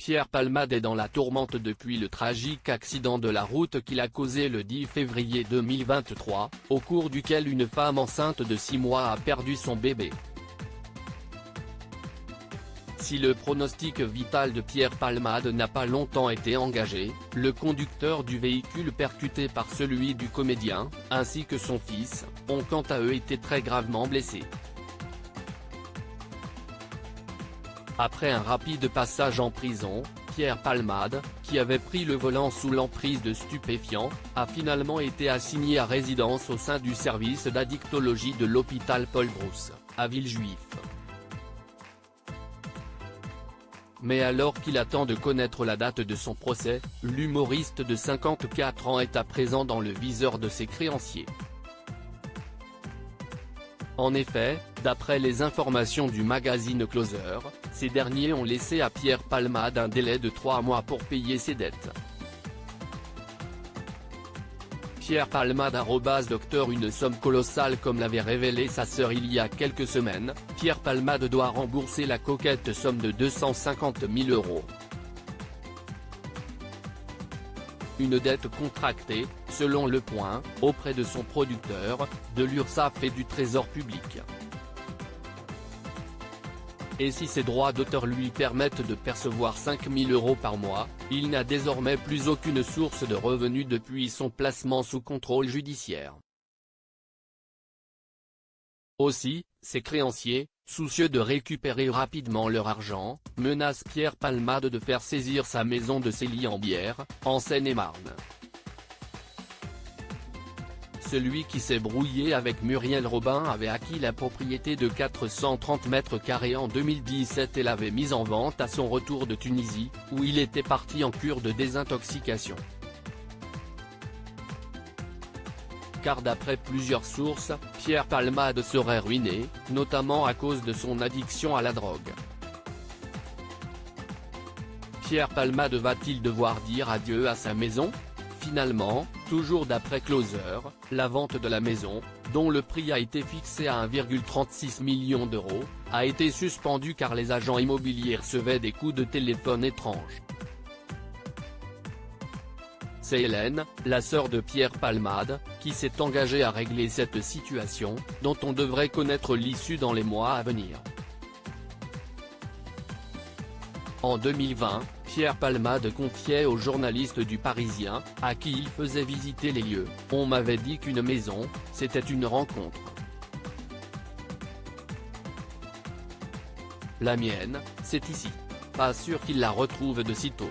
Pierre Palmade est dans la tourmente depuis le tragique accident de la route qu'il a causé le 10 février 2023, au cours duquel une femme enceinte de 6 mois a perdu son bébé. Si le pronostic vital de Pierre Palmade n'a pas longtemps été engagé, le conducteur du véhicule percuté par celui du comédien, ainsi que son fils, ont quant à eux été très gravement blessés. Après un rapide passage en prison, Pierre Palmade, qui avait pris le volant sous l'emprise de stupéfiants, a finalement été assigné à résidence au sein du service d'addictologie de l'hôpital Paul Brousse, à Villejuif. Mais alors qu'il attend de connaître la date de son procès, l'humoriste de 54 ans est à présent dans le viseur de ses créanciers. En effet, d'après les informations du magazine Closer, ces derniers ont laissé à Pierre Palmade un délai de 3 mois pour payer ses dettes. Pierre Palmade docteur une somme colossale comme l'avait révélé sa sœur il y a quelques semaines. Pierre Palmade doit rembourser la coquette somme de 250 000 €. Une dette contractée, selon Le Point, auprès de son producteur, de l'URSSAF et du Trésor public. Et si ses droits d'auteur lui permettent de percevoir 5 000 € par mois, il n'a désormais plus aucune source de revenus depuis son placement sous contrôle judiciaire. Aussi, ses créanciers, soucieux de récupérer rapidement leur argent, menacent Pierre Palmade de faire saisir sa maison de Célie-en-Bière, en Seine-et-Marne. Celui qui s'est brouillé avec Muriel Robin avait acquis la propriété de 430 mètres carrés en 2017 et l'avait mise en vente à son retour de Tunisie, où il était parti en cure de désintoxication. Car d'après plusieurs sources, Pierre Palmade serait ruiné, notamment à cause de son addiction à la drogue. Pierre Palmade va-t-il devoir dire adieu à sa maison ? Finalement, toujours d'après Closer, la vente de la maison, dont le prix a été fixé à 1,36 million €, a été suspendue car les agents immobiliers recevaient des coups de téléphone étranges. C'est Hélène, la sœur de Pierre Palmade, qui s'est engagée à régler cette situation, dont on devrait connaître l'issue dans les mois à venir. En 2020, Pierre Palmade confiait aux journalistes du Parisien, à qui il faisait visiter les lieux, « On m'avait dit qu'une maison, c'était une rencontre. La mienne, c'est ici. Pas sûr qu'il la retrouve de sitôt.